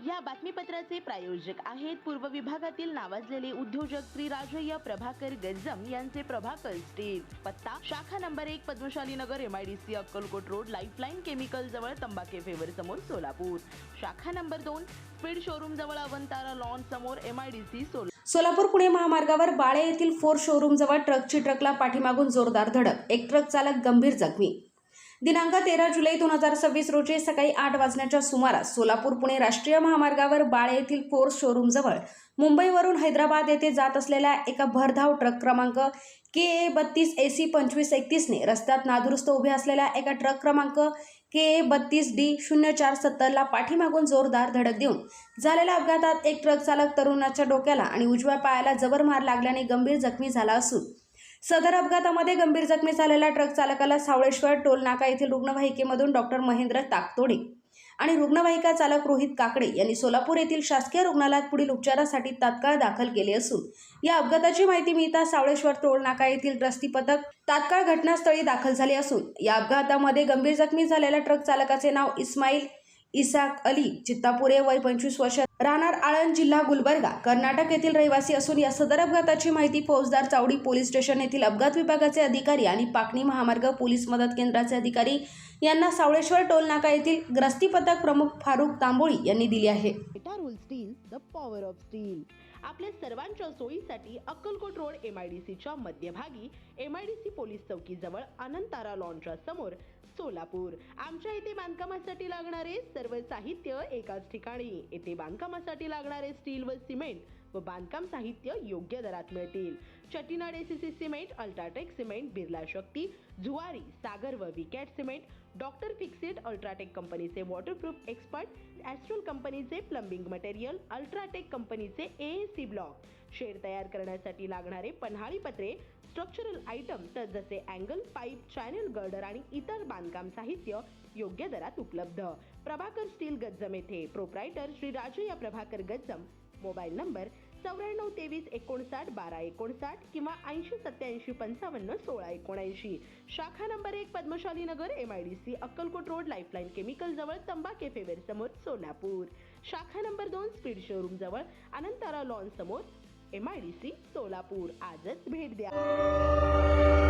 या बातमीपत्राचे प्रायोजक आहेत पूर्व विभागातील नावाजलेले उद्योजक श्री राजय्य प्रभाकर गज्जम यांचे प्रभाकर स्टील। पत्ता शाखा नंबर 1 पद्मशाली नगर MIDC Akkalkot road lifeline chemical जवळ तंबाके फेवर समोर सोलापूर। शाखा नंबर 2 स्पीड शोरूम जवळ अवंतारा लॉन समोर MIDC सोलापूर पुणे महामार्गावर बाळे येथील फोर शोरूम जवळ ट्रकला पाठीमागून जोरदार धडक, एक ट्रक चालक गंभीर जखमी। दिनांक 13 जुलै 2026 रोजी सकाळी 8 वाजण्याच्या सुमारास सोलापूर पुणे राष्ट्रीय महामार्गावर बाळे येथील फोर शोरूम जवळ मुंबईवरून हैदराबाद येथे जात असलेल्या एका भरधाव ट्रक क्रमांक KA 32 AC 2531 ने रस्त्यात नादुरुस्त उभे असलेल्या एका ट्रक क्रमांक KA 32 D 0470 ला पाठीमागून जोरदार धडक देऊन झालेल्या अपघातात एक ट्रक चालक तरुणाच्या डोक्याला आणि उजव्या पायाला जबर मार लागल्याने गंभीर जखमी झाला असून सदर अपघातामध्ये गंभीर जखमी झालेल्या ट्रक चालकाला सावळेश्वर टोल नाका येथील रुग्णवाहिकेमधून डॉक्टर महेंद्र ताकतोडे आणि रुग्णवाहिका चालक रोहित काकडे यांनी सोलापूर येथील शासकीय रुग्णालयात पुढील उपचारासाठी तात्काळ दाखल केले असून या अपघाताची माहिती मिळताच सावळेश्वर टोल नाका येथील रस्ती पथक तात्काळ घटनास्थळी दाखल झाले असून या अपघातामध्ये गंभीर जखमी झालेल्या ट्रक चालकाचे नाव इस्माईल इसाक अली चित्तापुरे, वय 25 वर्ष, राहणार आळंद, जिल्हा गुलबर्गा, कर्नाटक येथील रहिवासी असून या सदर अपघाताची माहिती फौजदार चावडी पोलीस स्टेशन येथील अपघात विभागाचे अधिकारी आणि पाकणी महामार्ग पोलीस मदत केंद्राचे अधिकारी यांना सावळेश्वर टोल नाका येथील रस्ती पथक प्रमुख फारुख तांबोळी यांनी दिली आहे। Rule steel the power of steel. आपल्या सर्वांच्या सोयीसाठी अक्कलकोट रोड MIDC च्या मध्यभागी MIDC पोलीस चौकी जवळ अनंतारा लॉनच्या समोर सोलापूर। आमच्या इथे बांधकामासाठी लागणारे सर्व साहित्य एकाच ठिकाणी। येथे बांधकामासाठी लागणारे स्टील व सिमेंट व बांधकाम साहित्य योग्य दरात मिळतील। Chettinad ACC cement, UltraTech cement, Birla Shakti, Zuari, Sagar व Vicat cement, doctor Fixit, UltraTech कंपनीचे वॉटरप्रूफ एक्सपर्ट, ॲस्ट्रल कंपनीचे प्लंबिंग मटेरियल, अल्ट्राटेक कंपनीचे AAC ब्लॉक, शेड तयार करण्यासाठी लागणारे पन्हाळी पत्रे, स्ट्रक्चरल आयटम तर जसे अँगल, पाईप, चॅनल गर्डर आणि इतर बांधकाम साहित्य योग्य दरात उपलब्ध। प्रभाकर स्टील गज्जम येथे proprietor Shri Rajayya Prabhakar Gajjam. Mobile number 94 23 59 12 59 किंवा 80 87 55 16 79। शाखा नंबर 1 पद्मशाली नगर MIDC Akkalkot road lifeline chemical जवळ तंबाके फेवर समोर सोलापूर। शाखा नंबर 2 स्पीड शोरूम जवळ अनंतारा लॉन समोर MIDC सोलापूर। आजच भेट द्या।